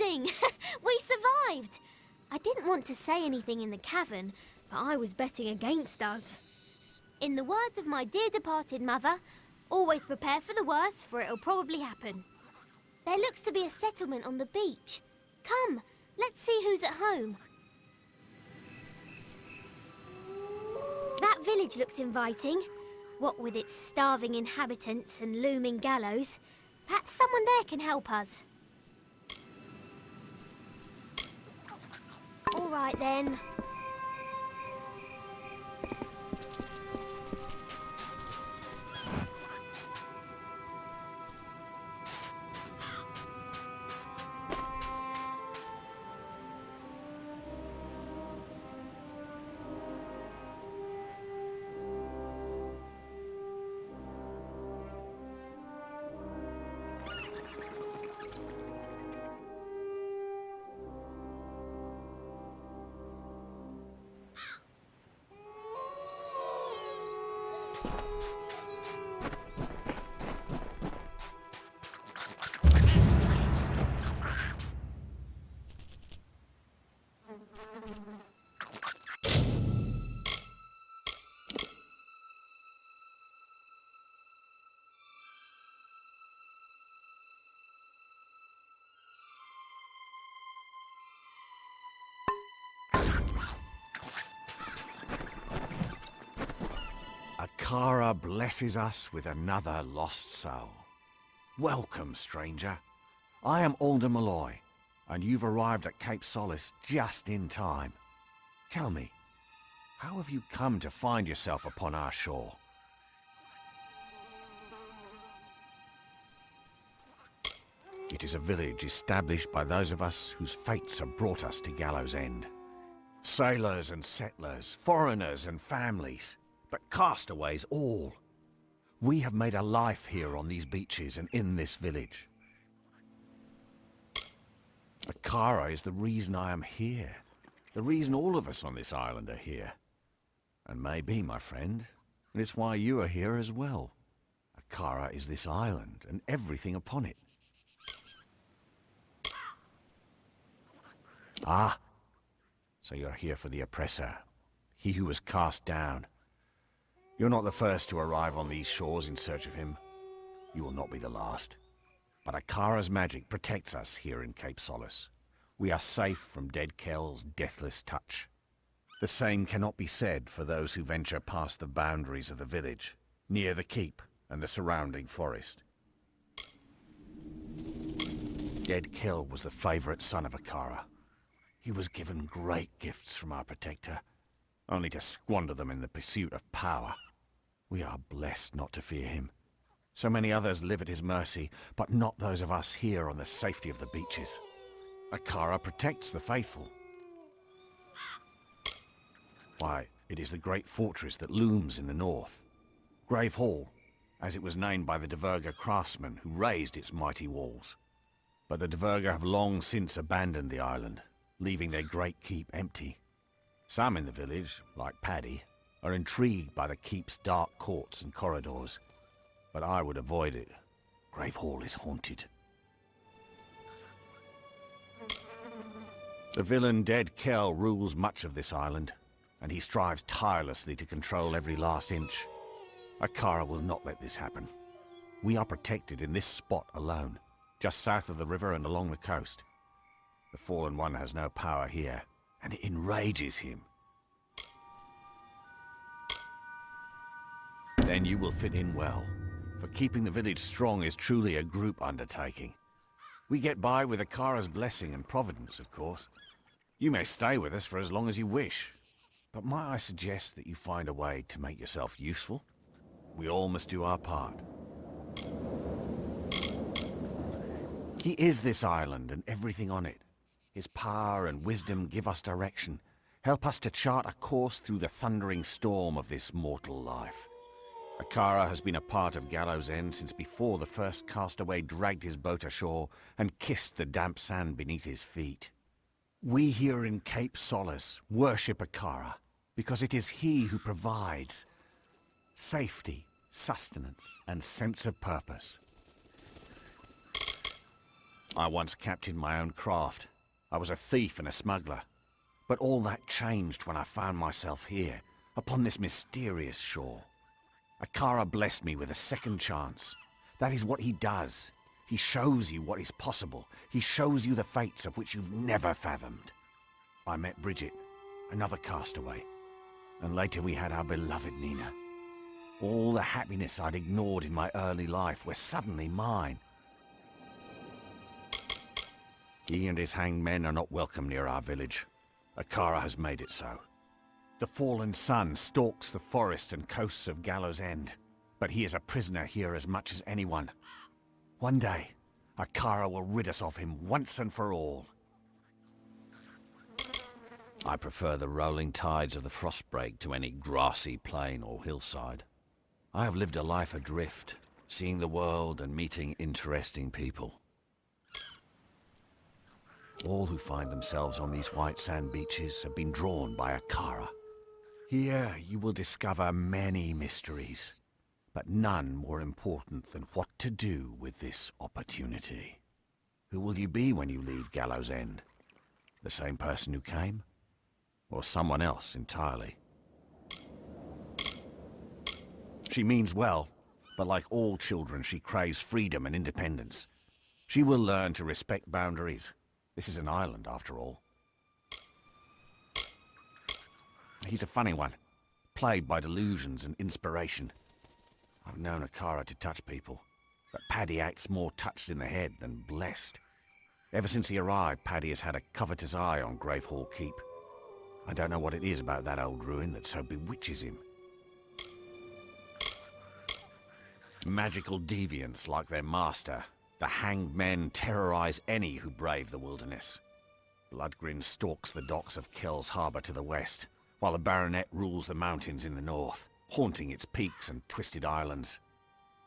Amazing! We survived! I didn't want to say anything in the cavern, but I was betting against us. In the words of my dear departed mother, always prepare for the worst, for it'll probably happen. There looks to be a settlement on the beach. Come, let's see who's at home. That village looks inviting. What with its starving inhabitants and looming gallows. Perhaps someone there can help us. All right then. Kara blesses us with another lost soul. Welcome, stranger. I am Alder Malloy, and you've arrived at Cape Solace just in time. Tell me, how have you come to find yourself upon our shore? It is a village established by those of us whose fates have brought us to Gallows End. Sailors and settlers, foreigners and families, but castaways all. We have made a life here on these beaches and in this village. Akara is the reason I am here. The reason all of us on this island are here. And maybe, my friend, it's why you are here as well. Akara is this island and everything upon it. Ah, so you're here for the oppressor, he who was cast down. You're not the first to arrive on these shores in search of him. You will not be the last. But Akara's magic protects us here in Cape Solace. We are safe from Dead Kell's deathless touch. The same cannot be said for those who venture past the boundaries of the village, near the keep and the surrounding forest. Dead Kell was the favorite son of Akara. He was given great gifts from our protector, only to squander them in the pursuit of power. We are blessed not to fear him. So many others live at his mercy, but not those of us here on the safety of the beaches. Akara protects the faithful. Why, it is the great fortress that looms in the north. Grave Hall, as it was named by the Diverga craftsmen who raised its mighty walls. But the Diverga have long since abandoned the island, leaving their great keep empty. Some in the village, like Paddy, are intrigued by the keep's dark courts and corridors. But I would avoid it. Grave Hall is haunted. The villain Dead Kell rules much of this island, and he strives tirelessly to control every last inch. Akara will not let this happen. We are protected in this spot alone, just south of the river and along the coast. The Fallen One has no power here, and it enrages him. Then you will fit in well, for keeping the village strong is truly a group undertaking. We get by with Akara's blessing and providence, of course. You may stay with us for as long as you wish, but might I suggest that you find a way to make yourself useful? We all must do our part. He is this island and everything on it. His power and wisdom give us direction, help us to chart a course through the thundering storm of this mortal life. Akara has been a part of Gallows End since before the first castaway dragged his boat ashore and kissed the damp sand beneath his feet. We here in Cape Solace worship Akara because it is he who provides safety, sustenance, and sense of purpose. I once captained my own craft. I was a thief and a smuggler. But all that changed when I found myself here, upon this mysterious shore. Akara blessed me with a second chance. That is what he does. He shows you what is possible. He shows you the fates of which you've never fathomed. I met Bridget, another castaway, and later we had our beloved Nina. All the happiness I'd ignored in my early life were suddenly mine. He and his hanged men are not welcome near our village. Akara has made it so. The fallen sun stalks the forest and coasts of Gallows End, but he is a prisoner here as much as anyone. One day, Akara will rid us of him once and for all. I prefer the rolling tides of the Frostbreak to any grassy plain or hillside. I have lived a life adrift, seeing the world and meeting interesting people. All who find themselves on these white sand beaches have been drawn by Akara. Here you will discover many mysteries, but none more important than what to do with this opportunity. Who will you be when you leave Gallows End? The same person who came? Or someone else entirely? She means well, but like all children, she craves freedom and independence. She will learn to respect boundaries. This is an island, after all. He's a funny one, plagued by delusions and inspiration. I've known Akara to touch people, but Paddy acts more touched in the head than blessed. Ever since he arrived, Paddy has had a covetous eye on Gravehall Keep. I don't know what it is about that old ruin that so bewitches him. Magical deviants like their master, the hanged men terrorize any who brave the wilderness. Bloodgrin stalks the docks of Kells Harbour to the west, while the Baronet rules the mountains in the north, haunting its peaks and twisted islands.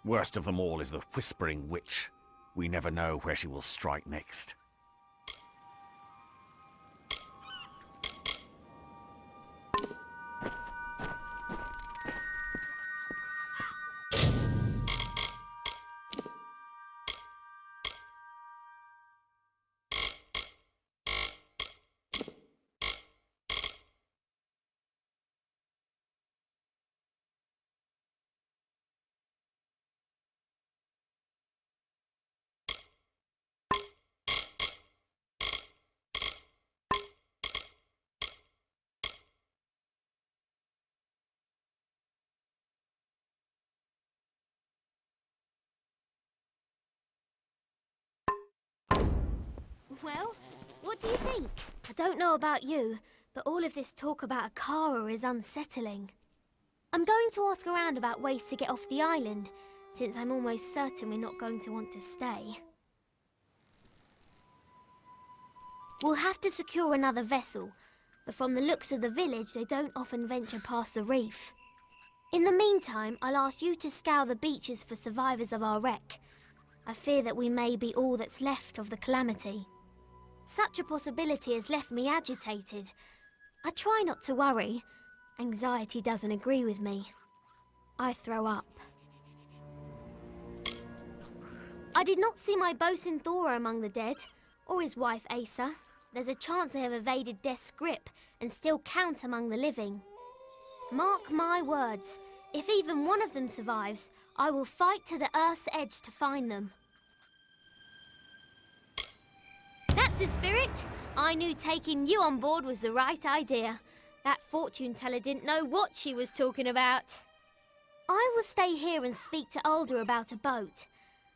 Worst of them all is the Whispering Witch. We never know where she will strike next. Well, what do you think? I don't know about you, but all of this talk about Akara is unsettling. I'm going to ask around about ways to get off the island, since I'm almost certain we're not going to want to stay. We'll have to secure another vessel, but from the looks of the village, they don't often venture past the reef. In the meantime, I'll ask you to scour the beaches for survivors of our wreck. I fear that we may be all that's left of the calamity. Such a possibility has left me agitated. I try not to worry. Anxiety doesn't agree with me. I throw up. I did not see my bosun Thora among the dead, or his wife Asa. There's a chance they have evaded death's grip and still count among the living. Mark my words, if even one of them survives, I will fight to the earth's edge to find them. That's the spirit! I knew taking you on board was the right idea. That fortune teller didn't know what she was talking about. I will stay here and speak to Alder about a boat,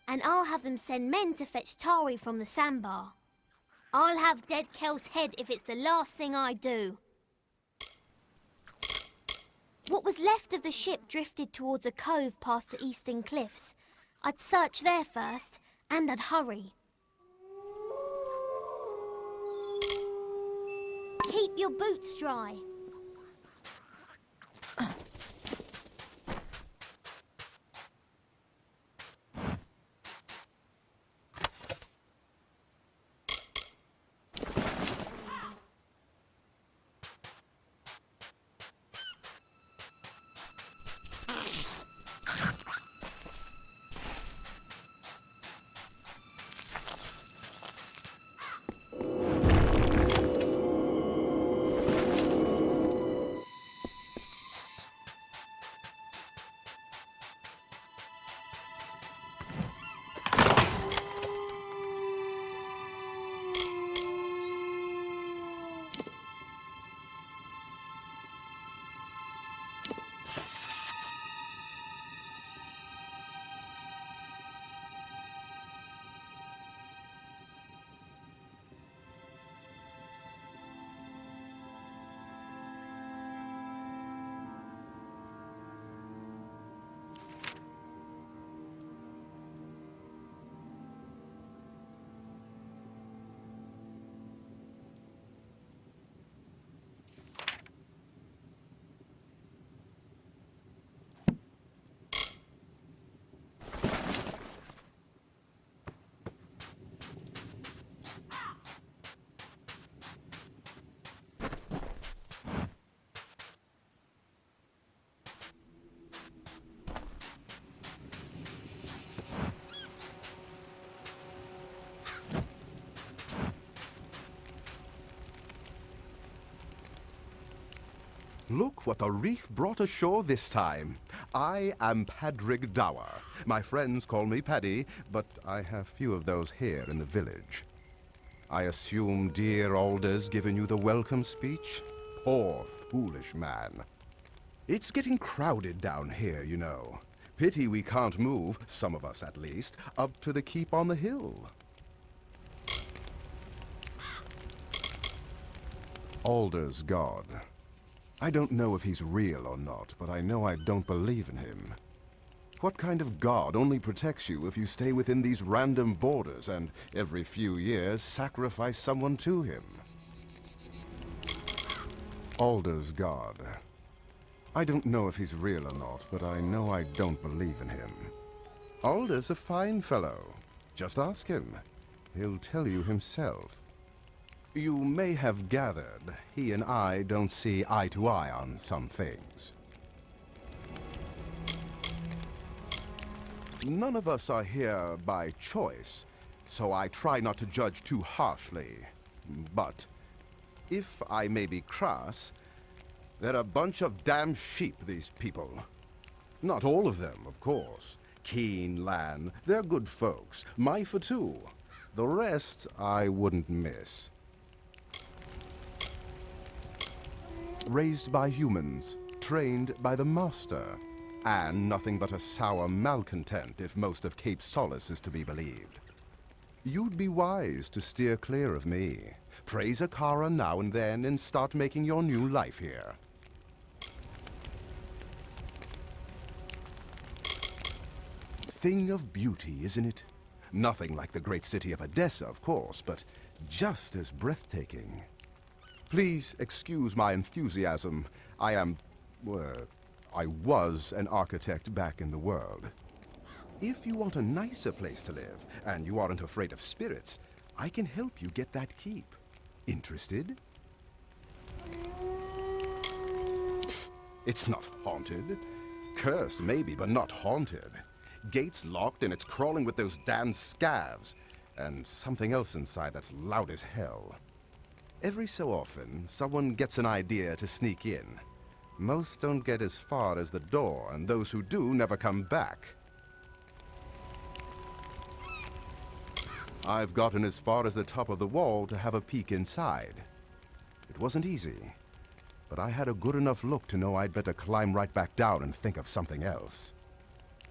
and I'll have them send men to fetch Tari from the sandbar. I'll have dead Kel's head if it's the last thing I do. What was left of the ship drifted towards a cove past the eastern cliffs. I'd search there first, and I'd hurry. Keep your boots dry. Look what the reef brought ashore this time. I am Padrig Dower. My friends call me Paddy, but I have few of those here in the village. I assume dear Alder's given you the welcome speech? Poor, foolish man. It's getting crowded down here, you know. Pity we can't move, some of us at least, up to the keep on the hill. Alder's god. I don't know if he's real or not, but I know I don't believe in him. What kind of god only protects you if you stay within these random borders and, every few years, sacrifice someone to him? Alder's god. I don't know if he's real or not, but I know I don't believe in him. Alder's a fine fellow. Just ask him. He'll tell you himself. You may have gathered, he and I don't see eye to eye on some things. None of us are here by choice, so I try not to judge too harshly. But, if I may be crass, they're a bunch of damn sheep, these people. Not all of them, of course. Keen, Lan, they're good folks. Myfa too. The rest I wouldn't miss. Raised by humans, trained by the master, and nothing but a sour malcontent if most of Cape Solace is to be believed. You'd be wise to steer clear of me. Praise Akara now and then and start making your new life here. Thing of beauty, isn't it? Nothing like the great city of Odessa, of course, but just as breathtaking. Please excuse my enthusiasm. I was an architect back in the world. If you want a nicer place to live, and you aren't afraid of spirits, I can help you get that keep. Interested? It's not haunted. Cursed, maybe, but not haunted. Gates locked and it's crawling with those damn scavs. And something else inside that's loud as hell. Every so often, someone gets an idea to sneak in. Most don't get as far as the door, and those who do never come back. I've gotten as far as the top of the wall to have a peek inside. It wasn't easy, but I had a good enough look to know I'd better climb right back down and think of something else.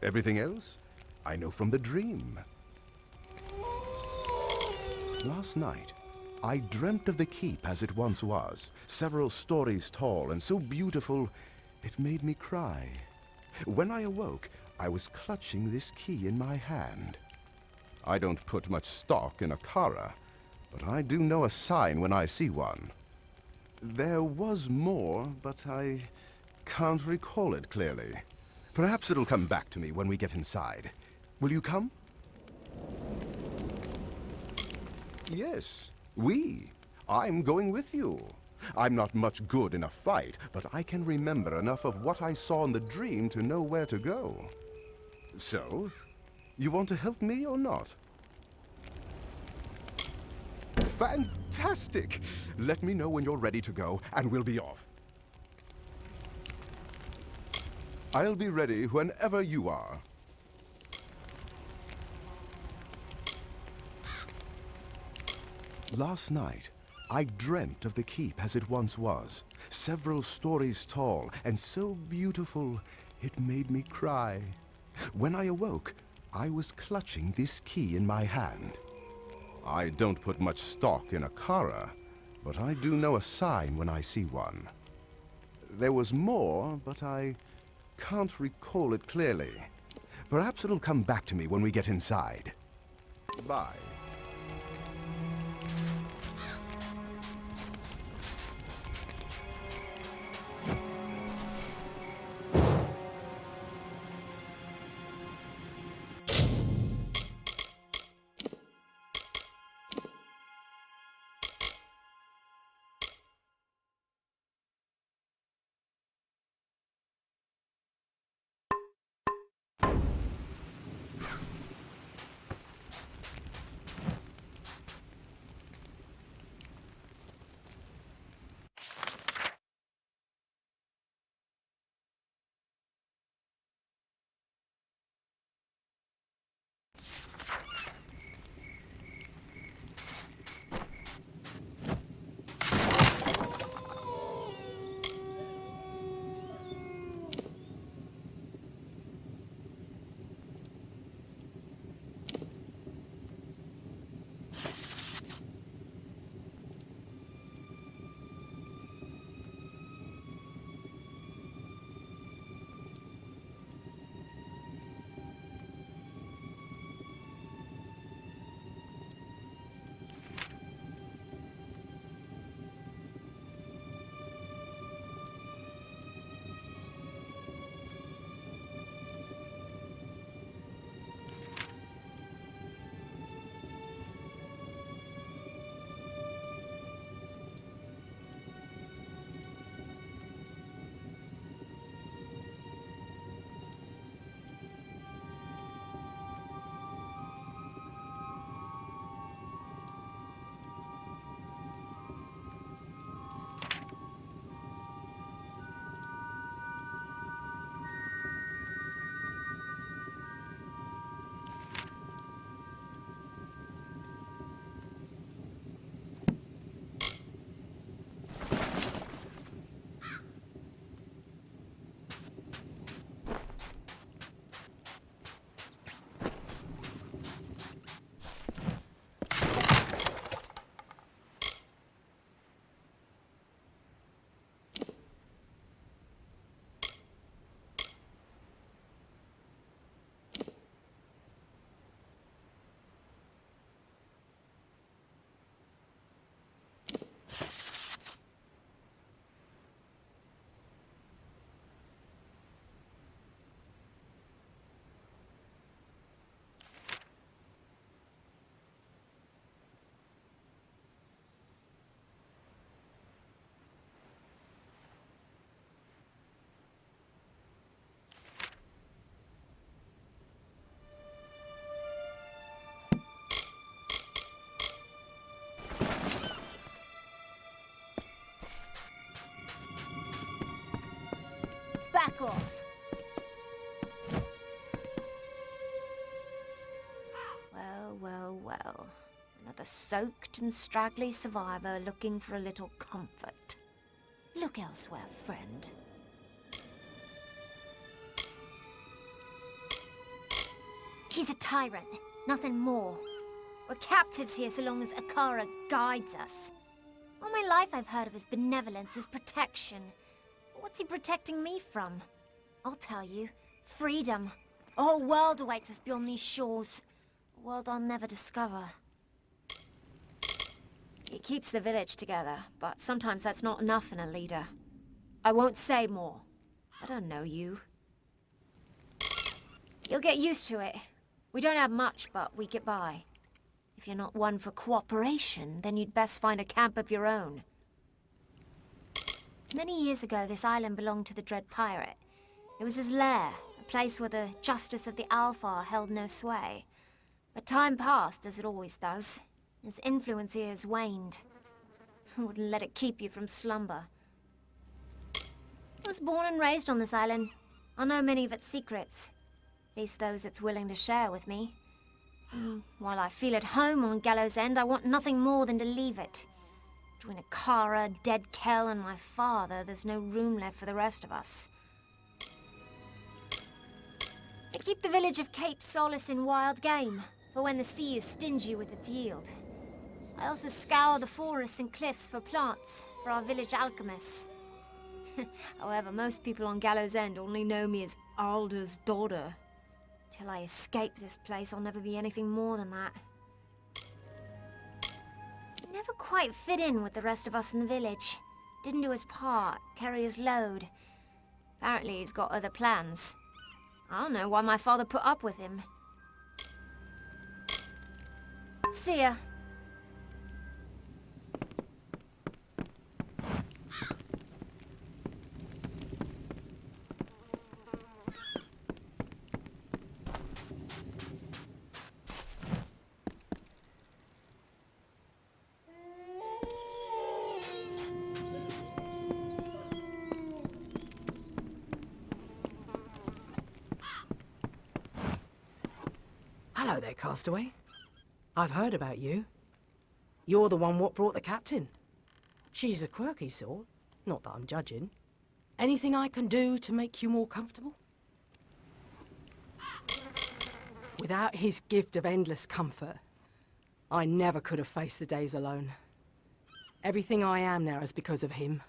Everything else, I know from the dream. Last night, I dreamt of the keep as it once was, several stories tall and so beautiful, it made me cry. When I awoke, I was clutching this key in my hand. I don't put much stock in Akara, but I do know a sign when I see one. There was more, but I can't recall it clearly. Perhaps it'll come back to me when we get inside. Will you come? Yes. I'm going with you. I'm not much good in a fight, but I can remember enough of what I saw in the dream to know where to go. So, you want to help me or not? Fantastic! Let me know when you're ready to go, and we'll be off. I'll be ready whenever you are. Last night, I dreamt of the keep as it once was, several stories tall and so beautiful it made me cry. When I awoke, I was clutching this key in my hand. I don't put much stock in Akara, but I do know a sign when I see one. There was more, but I can't recall it clearly. Perhaps it'll come back to me when we get inside. Bye. the soaked and straggly survivor looking for a little comfort. Look elsewhere, friend. He's a tyrant, nothing more. We're captives here so long as Akara guides us. All my life I've heard of his benevolence, his protection. What's he protecting me from? I'll tell you. Freedom. A whole world awaits us beyond these shores. A world I'll never discover. He keeps the village together, but sometimes that's not enough in a leader. I won't say more. I don't know you. You'll get used to it. We don't have much, but we get by. If you're not one for cooperation, then you'd best find a camp of your own. Many years ago, this island belonged to the Dread Pirate. It was his lair, a place where the justice of the Alpha held no sway. But time passed, as it always does. His influence here has waned. I wouldn't let it keep you from slumber. I was born and raised on this island. I know many of its secrets. At least those it's willing to share with me. While I feel at home on Gallows End, I want nothing more than to leave it. Between Akara, Dead Kell, and my father, there's no room left for the rest of us. I keep the village of Cape Solace in wild game, for when the sea is stingy with its yield. I also scour the forests and cliffs for plants, for our village alchemists. However, most people on Gallows End only know me as Alder's daughter. Till I escape this place, I'll never be anything more than that. He never quite fit in with the rest of us in the village. Didn't do his part, carry his load. Apparently he's got other plans. I don't know why my father put up with him. See ya. Hello there, Castaway. I've heard about you. You're the one what brought the captain. She's a quirky sort, not that I'm judging. Anything I can do to make you more comfortable? Without his gift of endless comfort, I never could have faced the days alone. Everything I am now is because of him.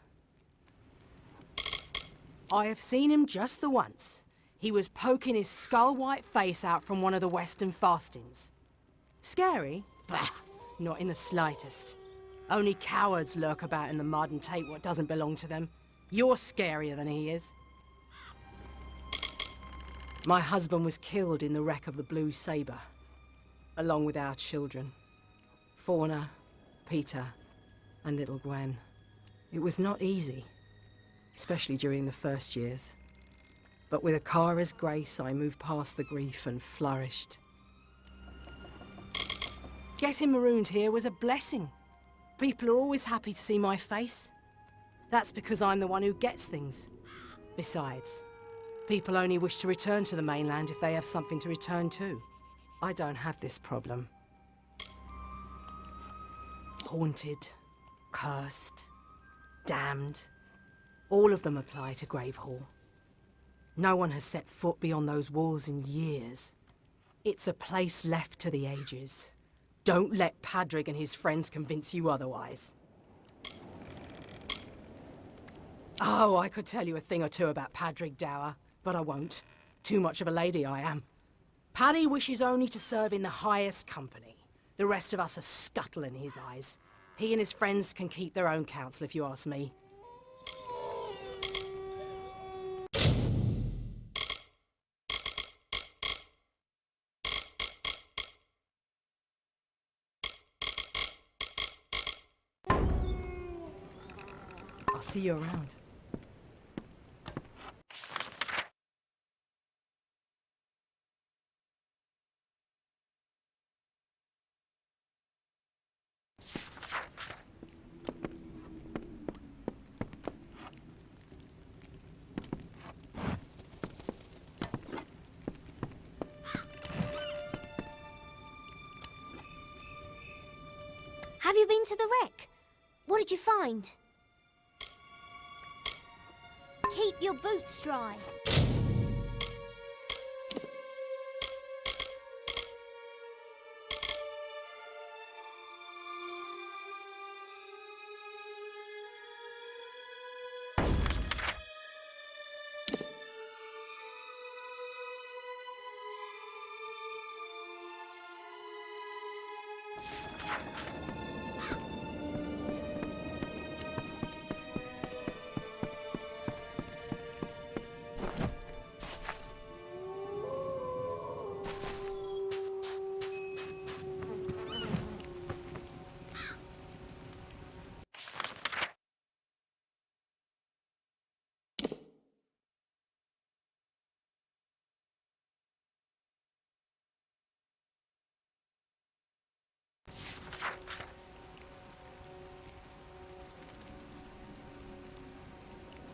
I have seen him just the once. He was poking his skull-white face out from one of the Western fastings. Scary? Bah, not in the slightest. Only cowards lurk about in the mud and take what doesn't belong to them. You're scarier than he is. My husband was killed in the wreck of the Blue Sabre, along with our children. Fauna, Peter, and little Gwen. It was not easy, especially during the first years. But with Akara's grace, I moved past the grief and flourished. Getting marooned here was a blessing. People are always happy to see my face. That's because I'm the one who gets things. Besides, people only wish to return to the mainland if they have something to return to. I don't have this problem. Haunted, cursed, damned. All of them apply to Gravehall. No one has set foot beyond those walls in years. It's a place left to the ages. Don't let Padrig and his friends convince you otherwise. Oh, I could tell you a thing or two about Padrig Dower, but I won't. Too much of a lady I am. Paddy wishes only to serve in the highest company. The rest of us are scuttle in his eyes. He and his friends can keep their own counsel, if you ask me. I'll see you around. Have you been to the wreck? What did you find? Keep your boots dry.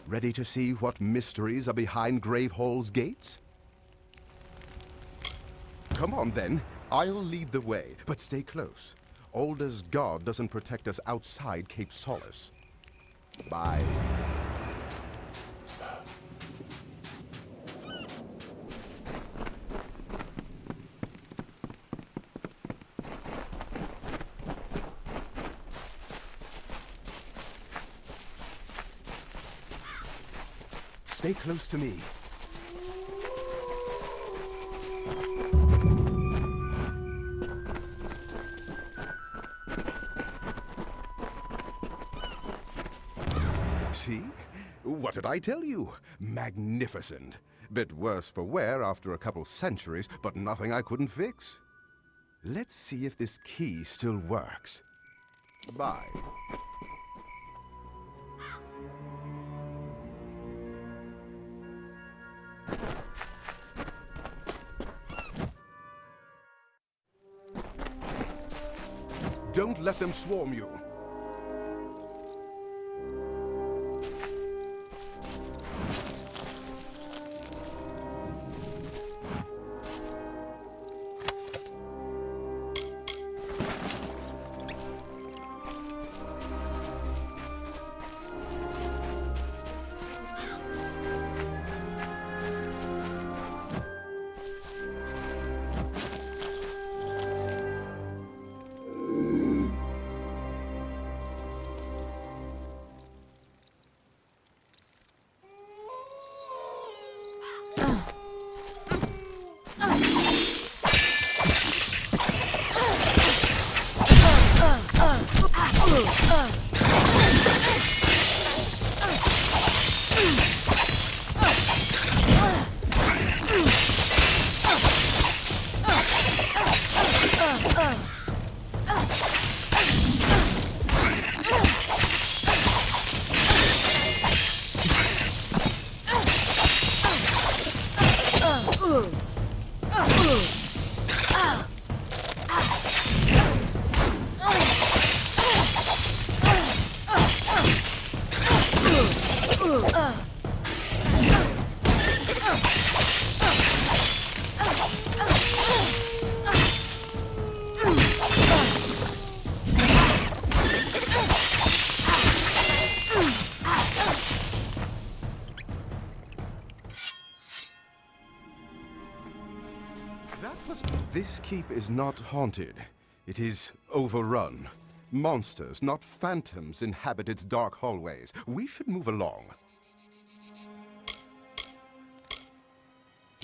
Ready to see what mysteries are behind Gravehall's gates? Come on then, I'll lead the way, but stay close. Alder's God doesn't protect us outside Cape Solace. Bye. Stay close to me. See? What did I tell you? Magnificent. Bit worse for wear after a couple centuries, but nothing I couldn't fix. Let's see if this key still works. Bye. Don't let them swarm you. This keep is not haunted. It is overrun. Monsters, not phantoms, inhabit its dark hallways. We should move along.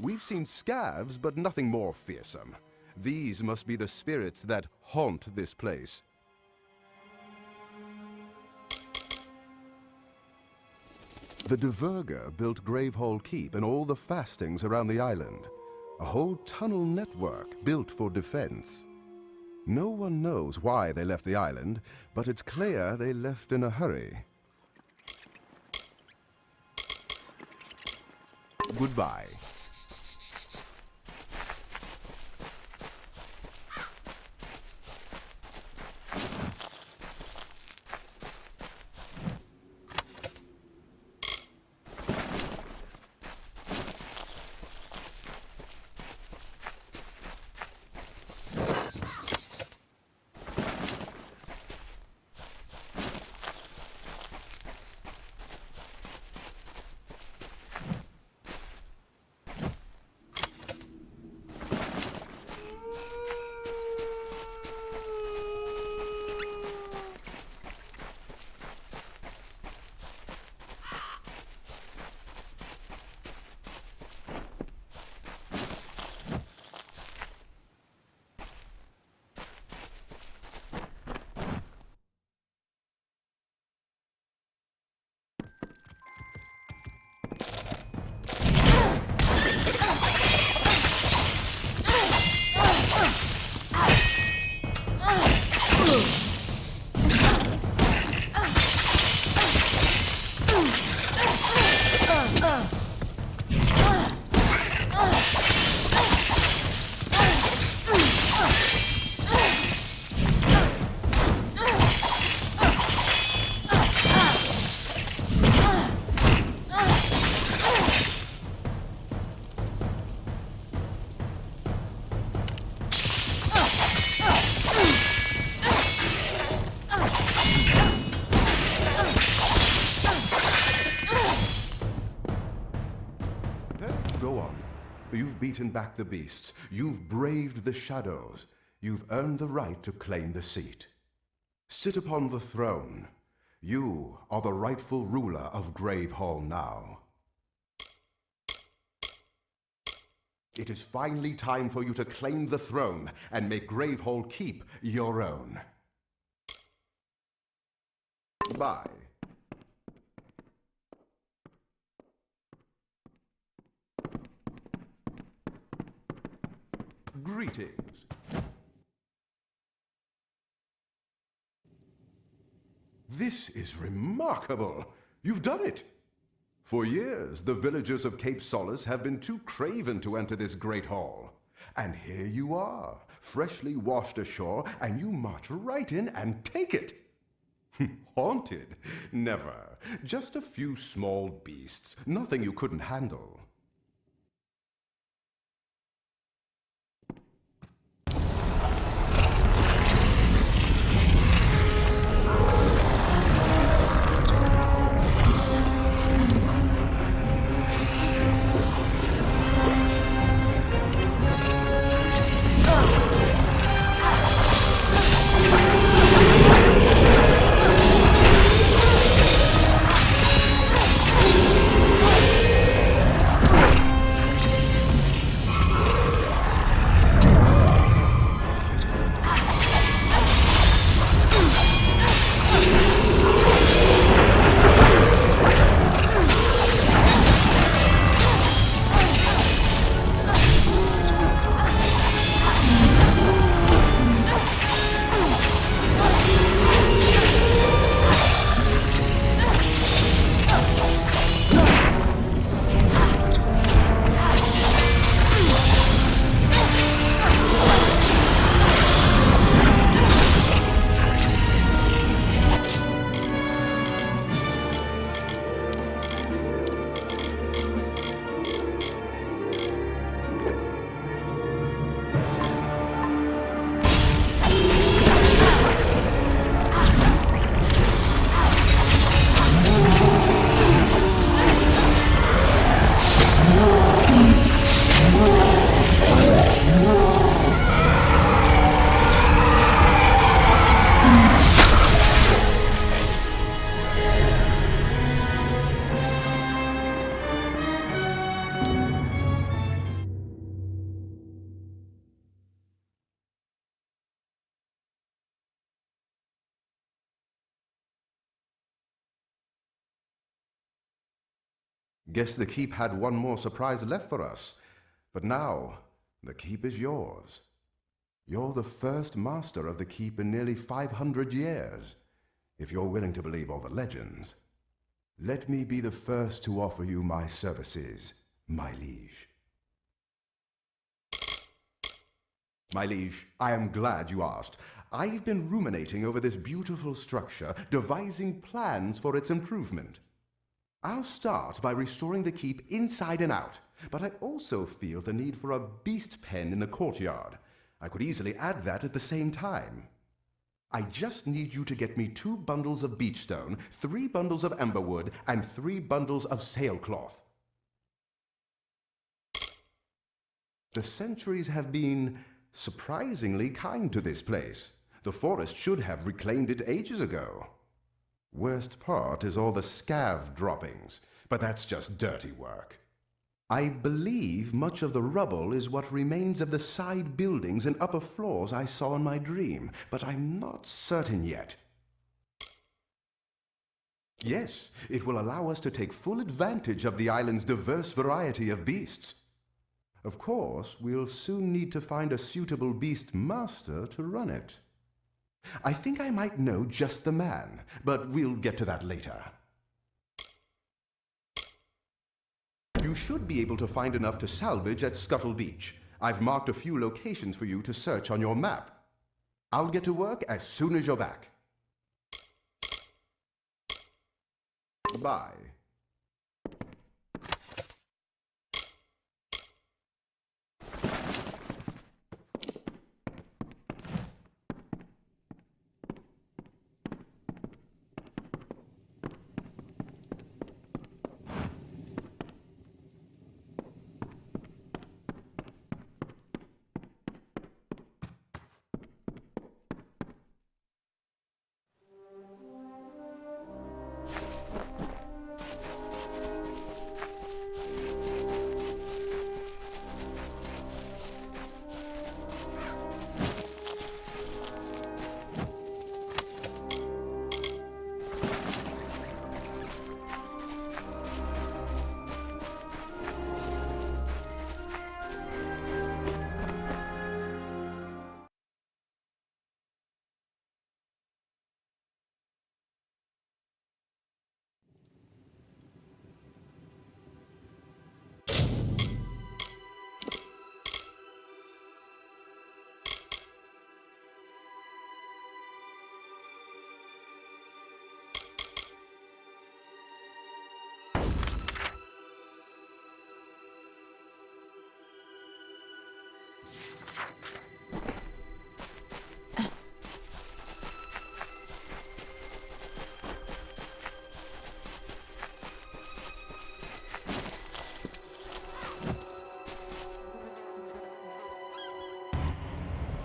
We've seen scavs, but nothing more fearsome. These must be the spirits that haunt this place. The Diverger built Gravehall Keep and all the fastings around the island. A whole tunnel network built for defense. No one knows why they left the island, but it's clear they left in a hurry. Goodbye. Go on. You've beaten back the beasts. You've braved the shadows. You've earned the right to claim the seat. Sit upon the throne. You are the rightful ruler of Gravehall now. It is finally time for you to claim the throne and make Gravehall Keep your own. Bye. Greetings. This is remarkable. You've done it. For years, the villagers of Cape Solace have been too craven to enter this great hall. And here you are, freshly washed ashore, and you march right in and take it. Haunted? Never. Just a few small beasts, nothing you couldn't handle. Guess the keep had one more surprise left for us. But now, the keep is yours. You're the first master of the keep in nearly 500 years, if you're willing to believe all the legends. Let me be the first to offer you my services, my liege. My liege, I am glad you asked. I've been ruminating over this beautiful structure, devising plans for its improvement. I'll start by restoring the keep inside and out, but I also feel the need for a beast pen in the courtyard. I could easily add that at the same time. I just need you to get me 2 bundles of beechstone, 3 bundles of emberwood, and 3 bundles of sailcloth. The centuries have been surprisingly kind to this place. The forest should have reclaimed it ages ago. Worst part is all the scav droppings, but that's just dirty work. I believe much of the rubble is what remains of the side buildings and upper floors I saw in my dream, but I'm not certain yet. Yes, it will allow us to take full advantage of the island's diverse variety of beasts. Of course, we'll soon need to find a suitable beast master to run it. I think I might know just the man, but we'll get to that later. You should be able to find enough to salvage at Scuttle Beach. I've marked a few locations for you to search on your map. I'll get to work as soon as you're back. Bye.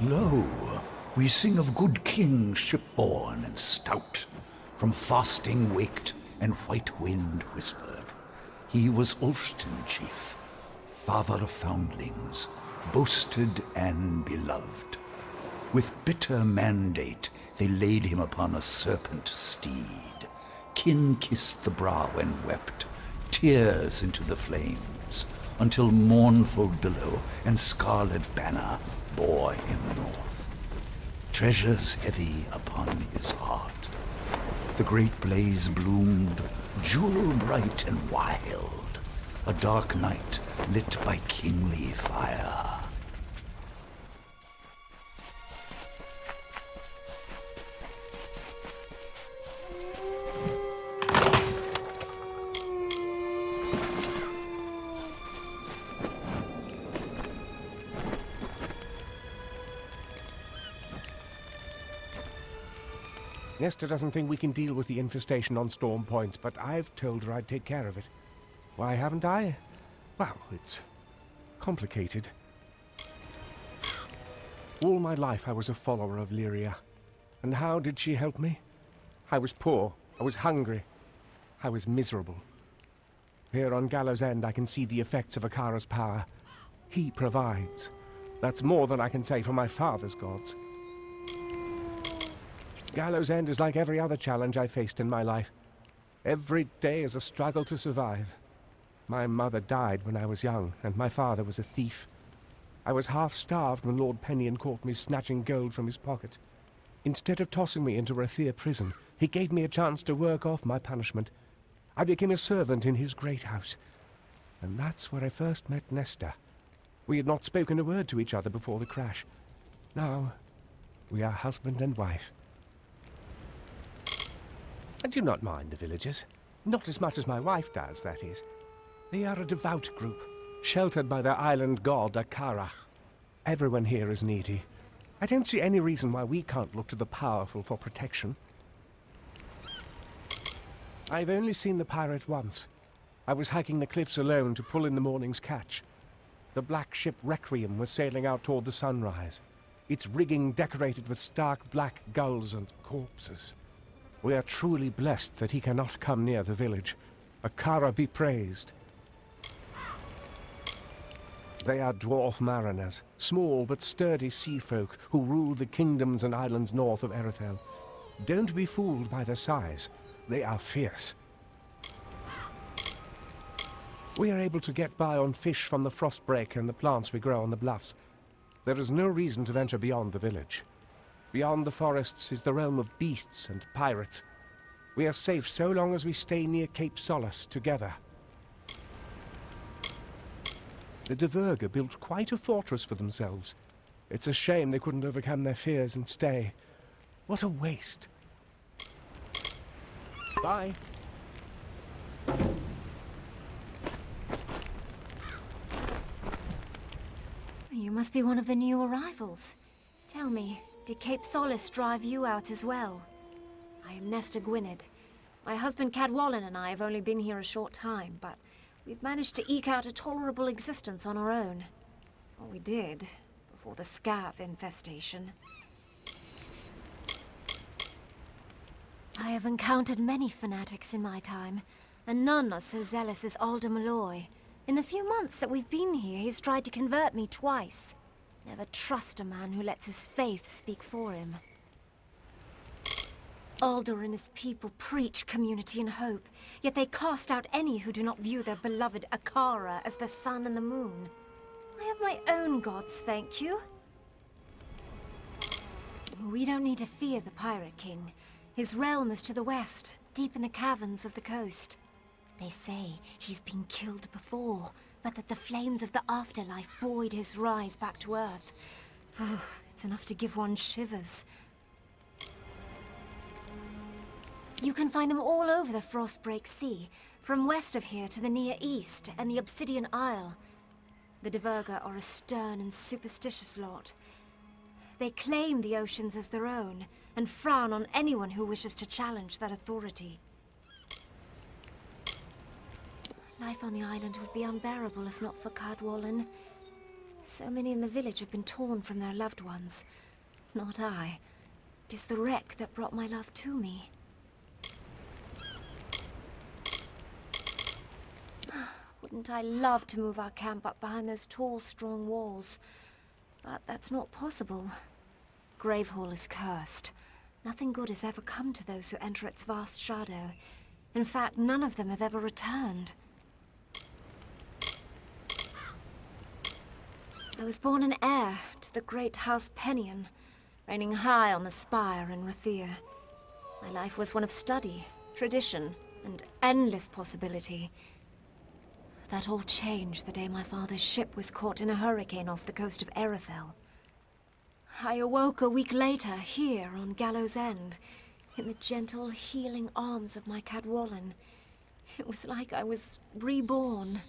Lo, we sing of good kings shipborne and stout, from fasting waked and white wind whispered. He was Ulfston chief, father of foundlings, boasted and beloved. With bitter mandate they laid him upon a serpent steed. Kin kissed the brow and wept, tears into the flames, until mournful billow and scarlet banner bore him north. Treasures heavy upon his heart. The great blaze bloomed, jewel bright and wild, a dark night lit by kingly fire. Nesta doesn't think we can deal with the infestation on Storm Point, but I've told her I'd take care of it. Why haven't I? Well, it's complicated. All my life I was a follower of Lyria. And how did she help me? I was poor, I was hungry, I was miserable. Here on Gallows End I can see the effects of Akara's power. He provides. That's more than I can say for my father's gods. Gallows End is like every other challenge I faced in my life. Every day is a struggle to survive. My mother died when I was young, and my father was a thief. I was half-starved when Lord Pennion caught me snatching gold from his pocket. Instead of tossing me into Rathir prison, he gave me a chance to work off my punishment. I became a servant in his great house. And that's where I first met Nesta. We had not spoken a word to each other before the crash. Now, we are husband and wife. I do not mind the villagers. Not as much as my wife does, that is. They are a devout group, sheltered by their island god, Akara. Everyone here is needy. I don't see any reason why we can't look to the powerful for protection. I've only seen the pirate once. I was hiking the cliffs alone to pull in the morning's catch. The black ship Requiem was sailing out toward the sunrise, its rigging decorated with stark black gulls and corpses. We are truly blessed that he cannot come near the village. Akara be praised. They are dwarf mariners, small but sturdy sea folk who rule the kingdoms and islands north of Erethel. Don't be fooled by their size. They are fierce. We are able to get by on fish from the frostbreak and the plants we grow on the bluffs. There is no reason to venture beyond the village. Beyond the forests is the realm of beasts and pirates. We are safe so long as we stay near Cape Solace together. The Diverga built quite a fortress for themselves. It's a shame they couldn't overcome their fears and stay. What a waste. Bye. You must be one of the new arrivals. Tell me, did Cape Solace drive you out as well? I am Nesta Gwynedd. My husband Cadwallon and I have only been here a short time, but we've managed to eke out a tolerable existence on our own. Or we did, before the scav infestation. I have encountered many fanatics in my time, and none are so zealous as Amalur. In the few months that we've been here, he's tried to convert me twice. Never trust a man who lets his faith speak for him. Aldur and his people preach community and hope, yet they cast out any who do not view their beloved Akara as the sun and the moon. I have my own gods, thank you. We don't need to fear the Pirate King. His realm is to the west, deep in the caverns of the coast. They say he's been killed before, but that the flames of the afterlife buoyed his rise back to Earth. It's enough to give one shivers. You can find them all over the Frostbreak Sea, from west of here to the Near East and the Obsidian Isle. The Diverga are a stern and superstitious lot. They claim the oceans as their own, and frown on anyone who wishes to challenge that authority. Life on the island would be unbearable if not for Cadwallon. So many in the village have been torn from their loved ones. Not I. It is the wreck that brought my love to me. Wouldn't I love to move our camp up behind those tall, strong walls? But that's not possible. Gravehall is cursed. Nothing good has ever come to those who enter its vast shadow. In fact, none of them have ever returned. I was born an heir to the great House Pennion, reigning high on the spire in Rathir. My life was one of study, tradition, and endless possibility. That all changed the day my father's ship was caught in a hurricane off the coast of Erethel. I awoke a week later, here on Gallows End, in the gentle, healing arms of my Cadwallon. It was like I was reborn.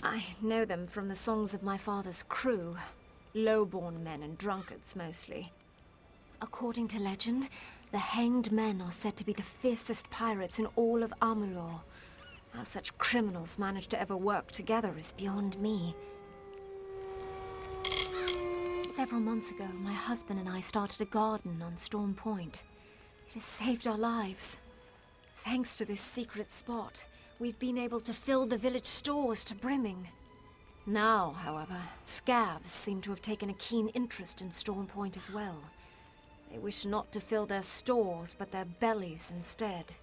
I know them from the songs of my father's crew. Low-born men and drunkards, mostly. According to legend, the Hanged Men are said to be the fiercest pirates in all of Amalur. How such criminals manage to ever work together is beyond me. Several months ago, my husband and I started a garden on Storm Point. It has saved our lives. Thanks to this secret spot, we've been able to fill the village stores to brimming. Now, however, scavs seem to have taken a keen interest in Storm Point as well. They wish not to fill their stores, but their bellies instead.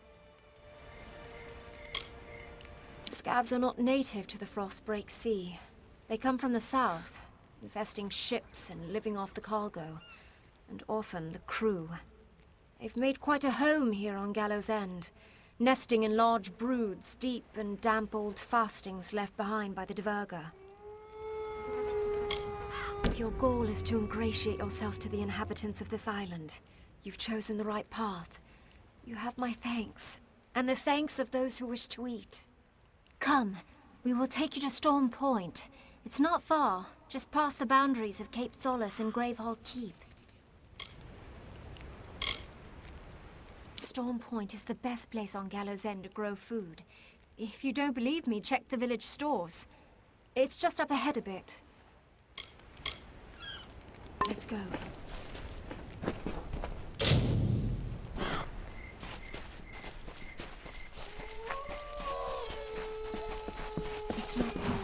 Scavs are not native to the Frostbreak Sea. They come from the south, infesting ships and living off the cargo, and often the crew. They've made quite a home here on Gallows End, nesting in large broods, deep and damp old fastings left behind by the Diverga. If your goal is to ingratiate yourself to the inhabitants of this island, you've chosen the right path. You have my thanks, and the thanks of those who wish to eat. Come, we will take you to Storm Point. It's not far, just past the boundaries of Cape Solace and Gravehall Keep. Storm Point is the best place on Gallows End to grow food. If you don't believe me, check the village stores. It's just up ahead a bit. Let's go. It's not far.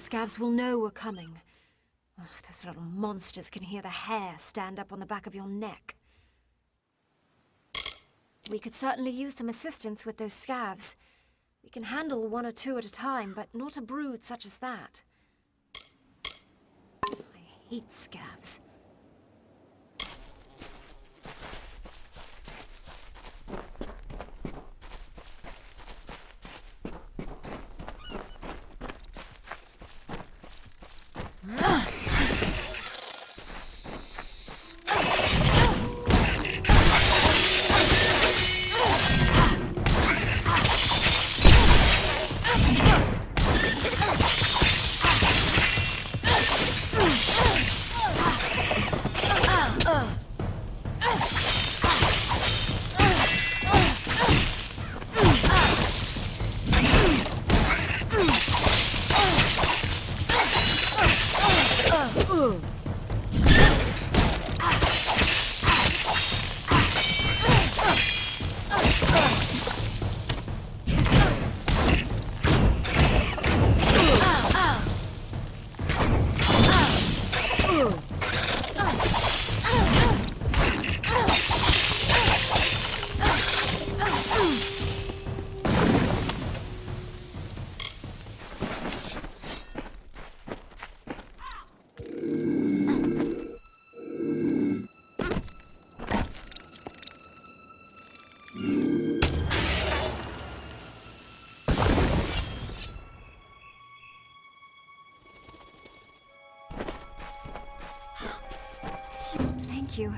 scavs will know we're coming. Oh, those little monsters can hear the hair stand up on the back of your neck. We could certainly use some assistance with those scavs. We can handle 1 or 2 at a time, but not a brood such as that. I hate scavs. Thank you.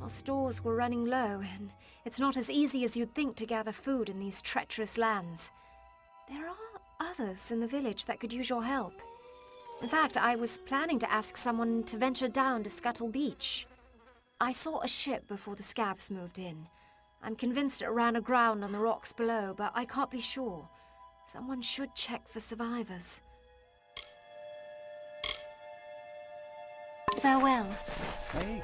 Our stores were running low, and it's not as easy as you'd think to gather food in these treacherous lands. There are others in the village that could use your help. In fact, I was planning to ask someone to venture down to Scuttle Beach. I saw a ship before the scavs moved in. I'm convinced it ran aground on the rocks below, but I can't be sure. Someone should check for survivors. Farewell. Hey.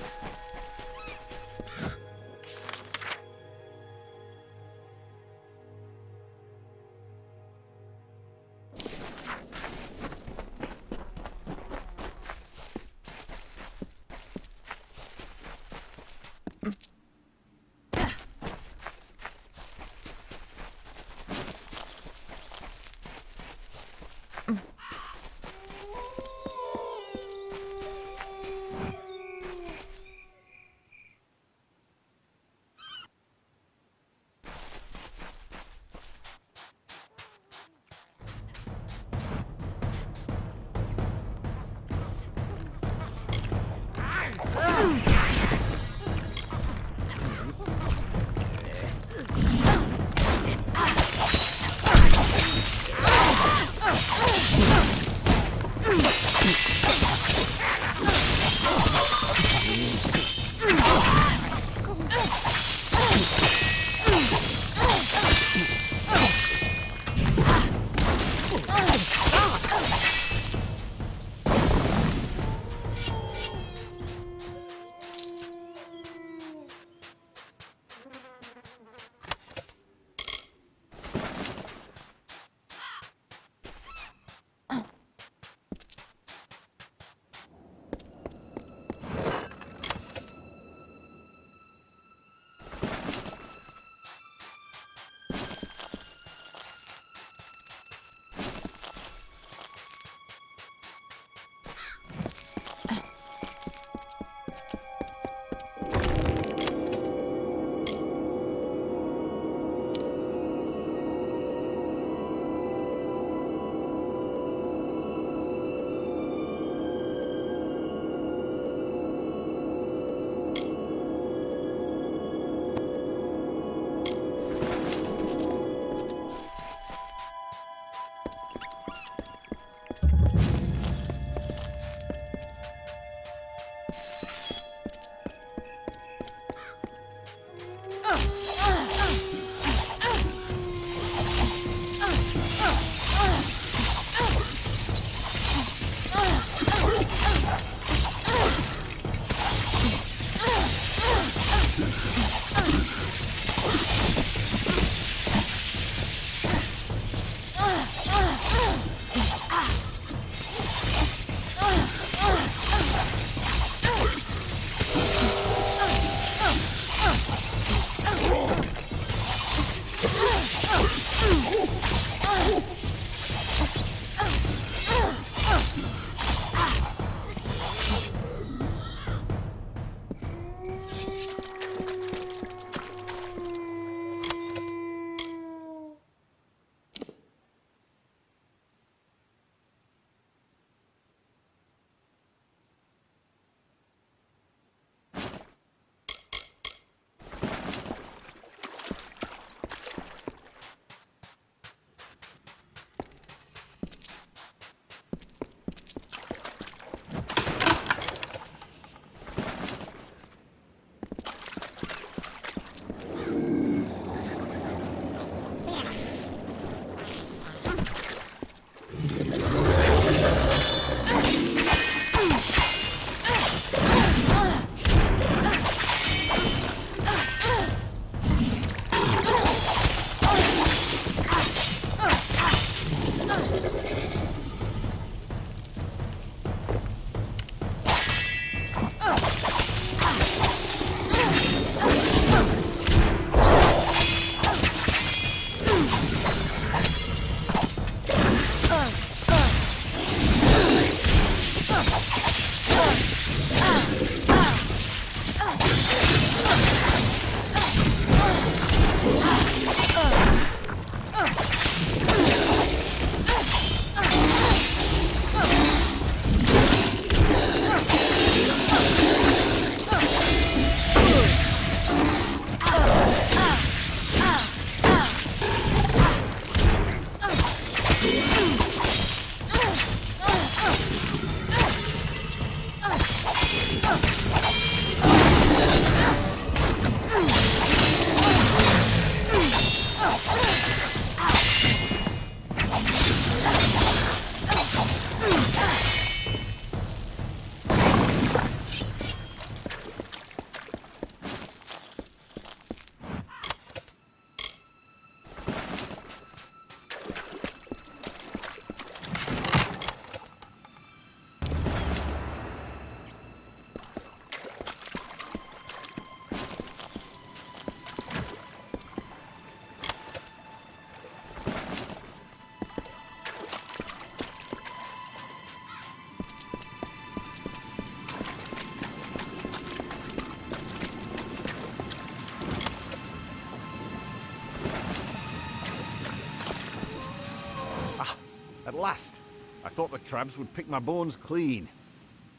last. I thought the crabs would pick my bones clean.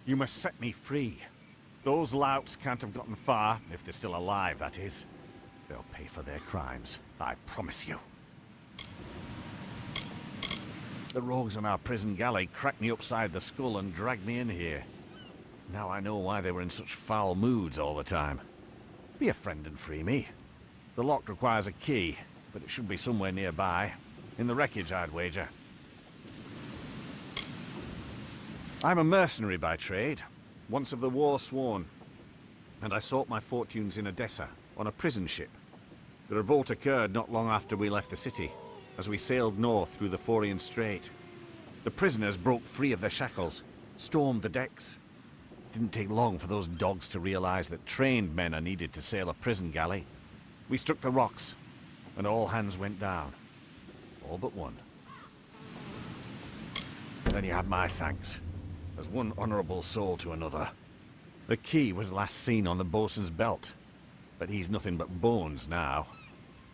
You must set me free. Those louts can't have gotten far, if they're still alive, that is. They'll pay for their crimes, I promise you. The rogues on our prison galley cracked me upside the skull and dragged me in here. Now I know why they were in such foul moods all the time. Be a friend and free me. The lock requires a key, but it should be somewhere nearby. In the wreckage, I'd wager. I'm a mercenary by trade, once of the war sworn, and I sought my fortunes in Odessa, on a prison ship. The revolt occurred not long after we left the city, as we sailed north through the Phorian Strait. The prisoners broke free of their shackles, stormed the decks. It didn't take long for those dogs to realize that trained men are needed to sail a prison galley. We struck the rocks, and all hands went down. All but one. Then you have my thanks, as one honorable soul to another. The key was last seen on the bosun's belt, but he's nothing but bones now.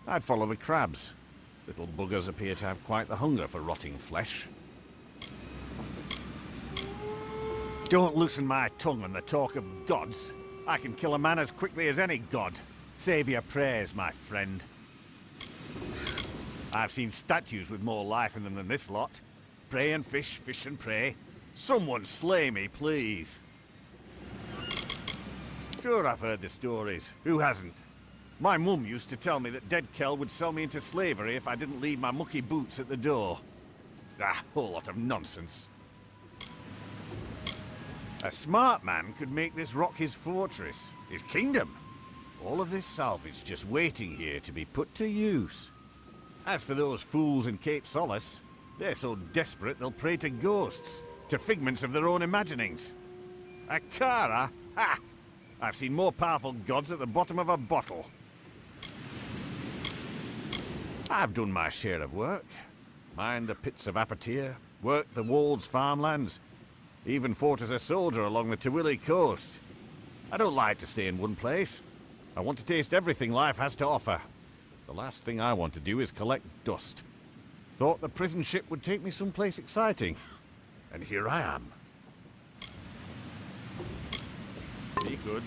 I'd follow the crabs. Little buggers appear to have quite the hunger for rotting flesh. Don't loosen my tongue on the talk of gods. I can kill a man as quickly as any god. Save your prayers, my friend. I've seen statues with more life in them than this lot. Pray and fish, fish and pray. Someone slay me, please. Sure, I've heard the stories. Who hasn't? My mum used to tell me that Dead Kell would sell me into slavery if I didn't leave my mucky boots at the door. A whole lot of nonsense. A smart man could make this rock his fortress, his kingdom. All of this salvage just waiting here to be put to use. As for those fools in Cape Solace, they're so desperate they'll pray to ghosts, to figments of their own imaginings. Akara? Ha! I've seen more powerful gods at the bottom of a bottle. I've done my share of work. Mined the pits of Apatir, worked the Wolds farmlands, even fought as a soldier along the Tawili coast. I don't like to stay in one place. I want to taste everything life has to offer. The last thing I want to do is collect dust. Thought the prison ship would take me someplace exciting. And here I am. Be good.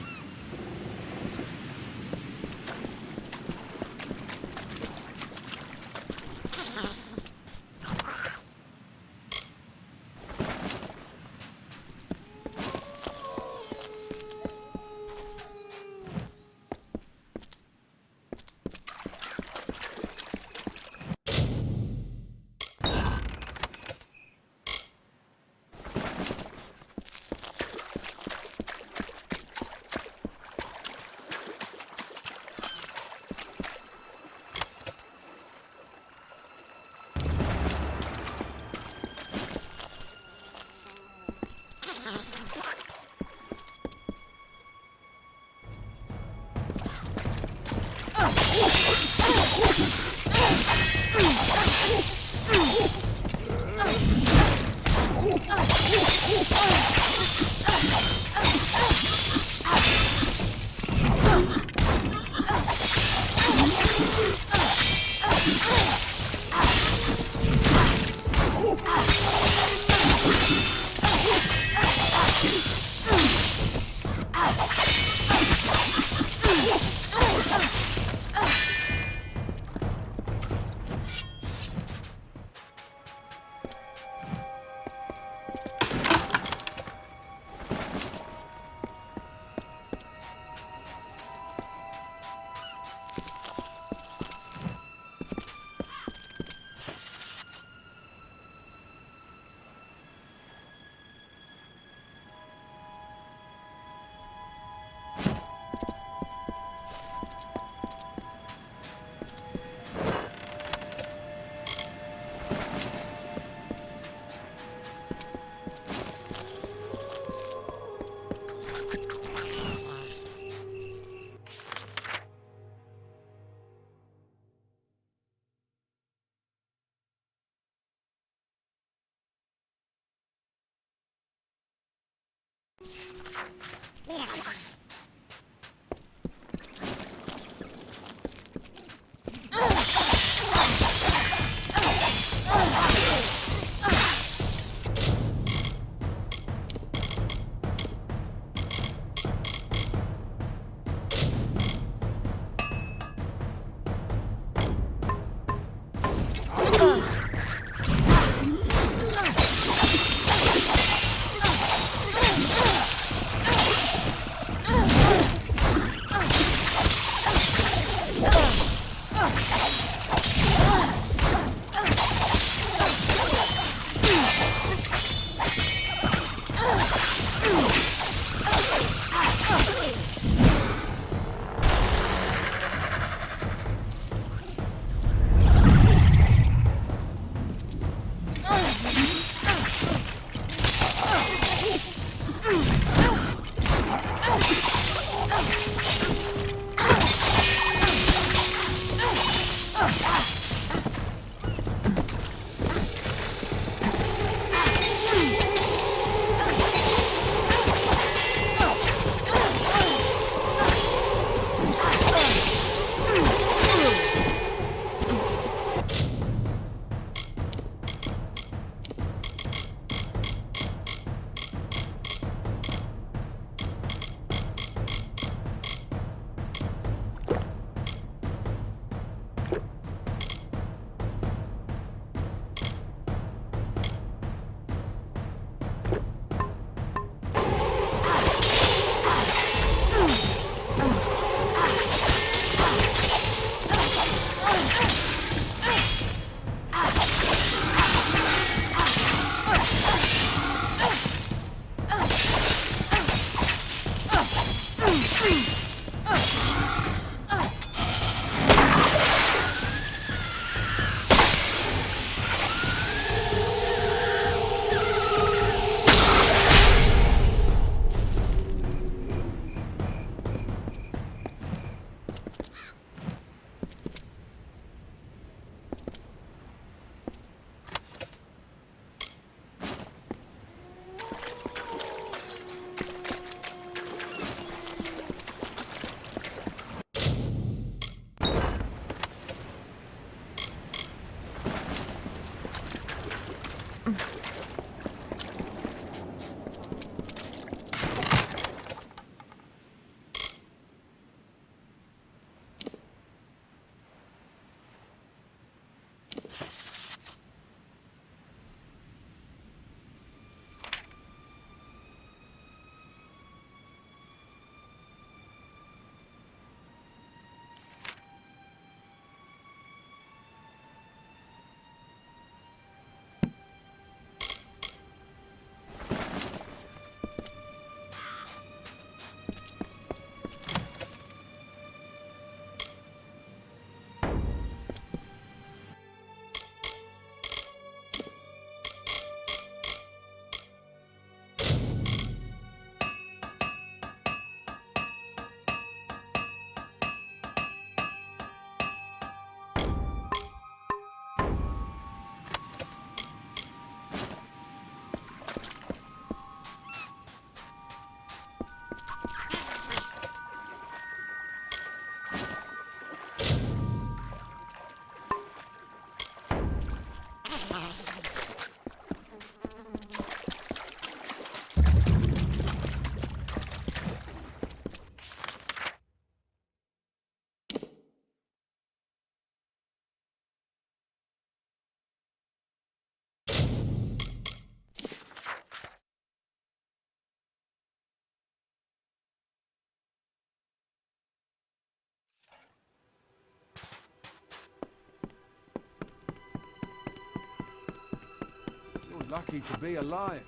You're lucky to be alive.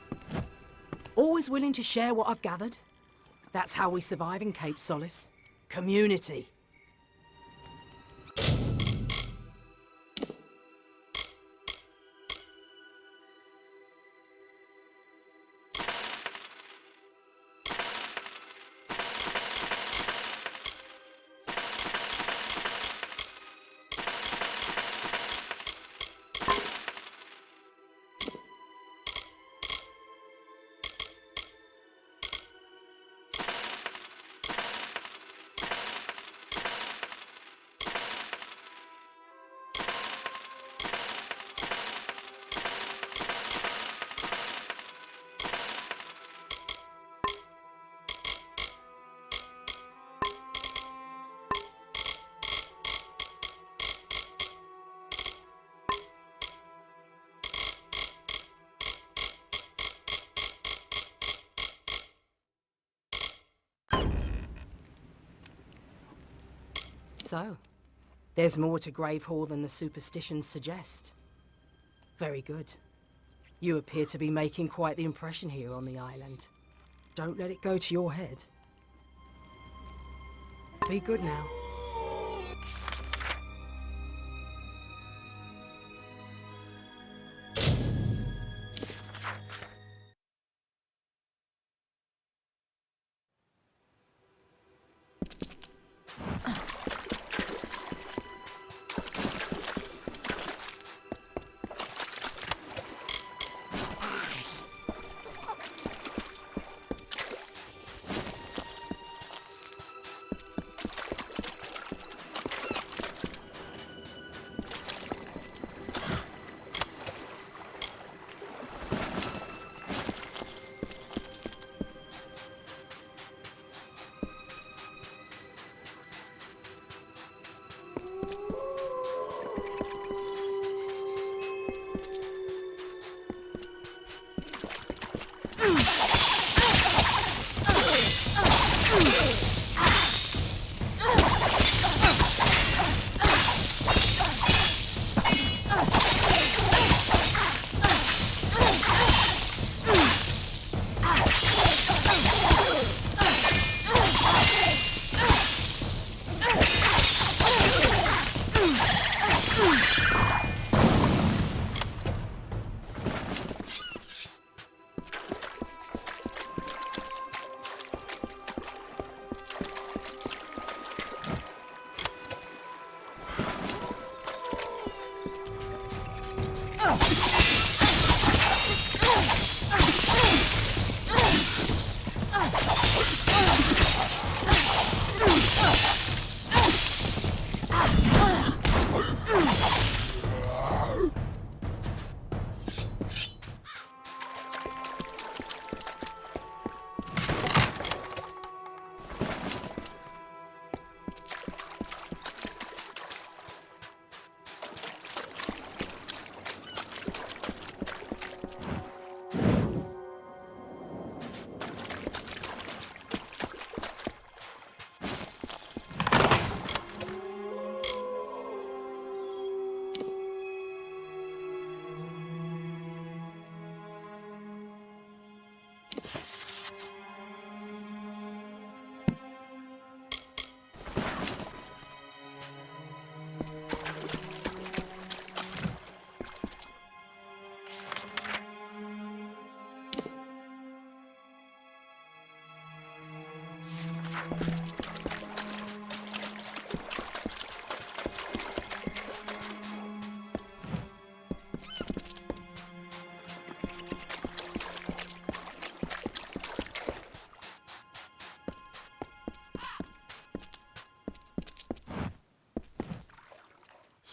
Always willing to share what I've gathered. That's how we survive in Cape Solace. Community. So, there's more to Grave Hall than the superstitions suggest. Very good. You appear to be making quite the impression here on the island. Don't let it go to your head. Be good now.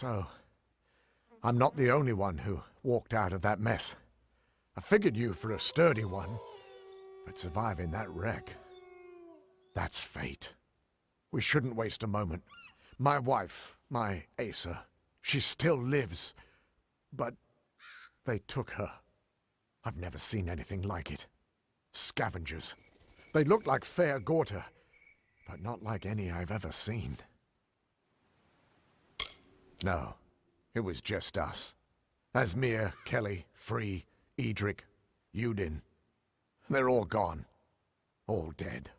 So, I'm not the only one who walked out of that mess. I figured you for a sturdy one, but surviving that wreck, that's fate. We shouldn't waste a moment. My wife, my Asa, she still lives, but they took her. I've never seen anything like it. Scavengers. They look like fair Gorta, but not like any I've ever seen. No, it was just us. Asmir, Kelly, Free, Edric, Udin. They're all gone. All dead.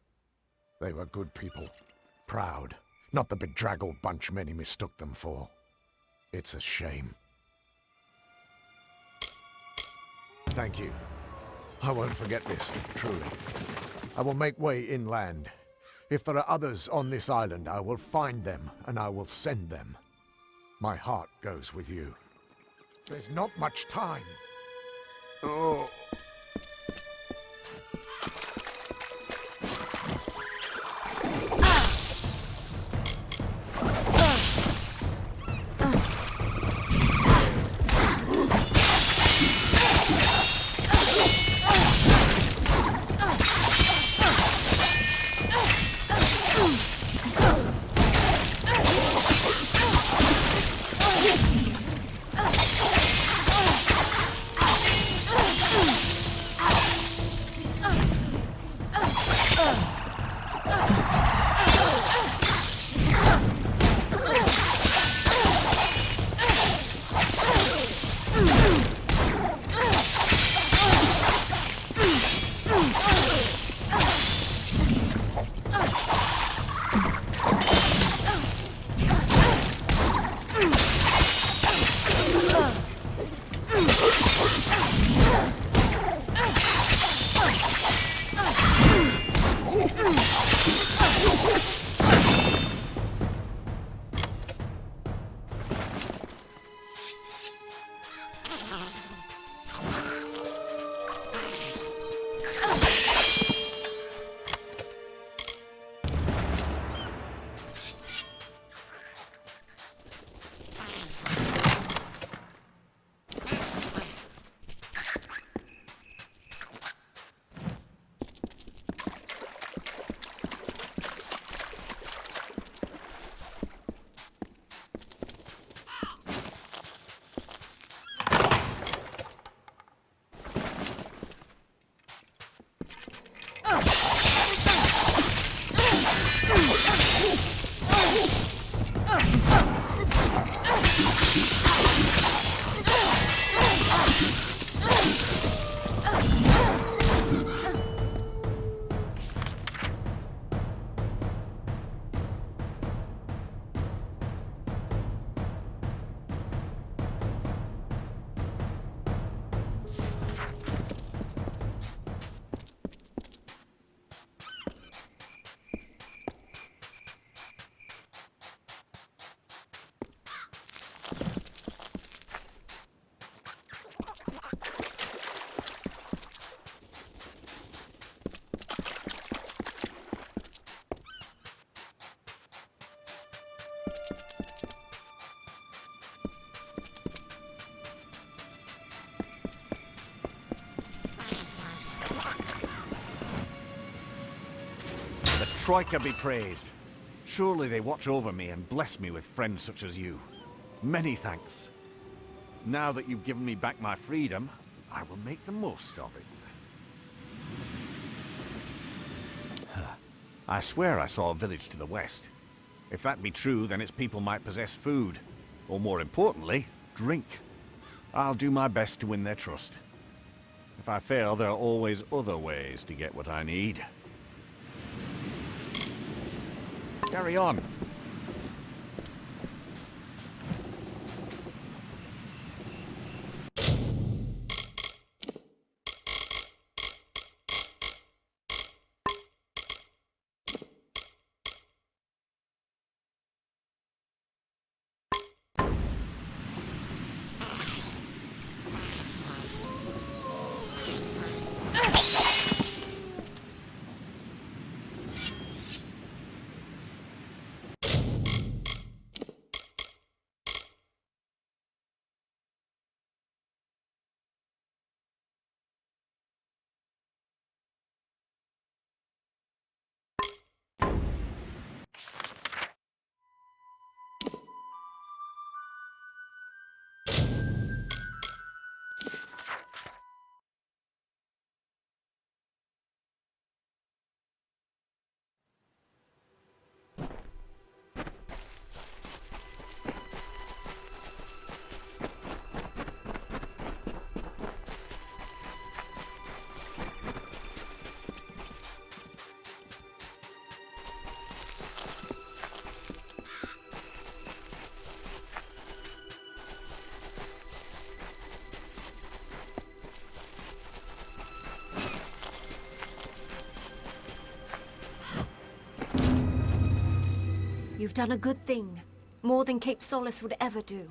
They were good people. Proud. Not the bedraggled bunch many mistook them for. It's a shame. Thank you. I won't forget this, truly. I will make way inland. If there are others on this island, I will find them, and I will send them. My heart goes with you. There's not much time. Oh. Troika be praised. Surely they watch over me and bless me with friends such as you. Many thanks. Now that you've given me back my freedom, I will make the most of it. I swear I saw a village to the west. If that be true, then its people might possess food, or more importantly, drink. I'll do my best to win their trust. If I fail, there are always other ways to get what I need. Carry on. You've done a good thing. More than Cape Solace would ever do.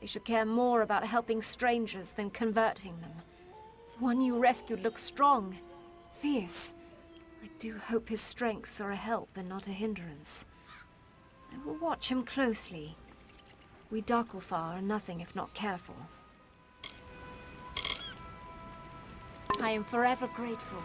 They should care more about helping strangers than converting them. The one you rescued looks strong, fierce. I do hope his strengths are a help and not a hindrance. I will watch him closely. We Darklfar are nothing if not careful. I am forever grateful.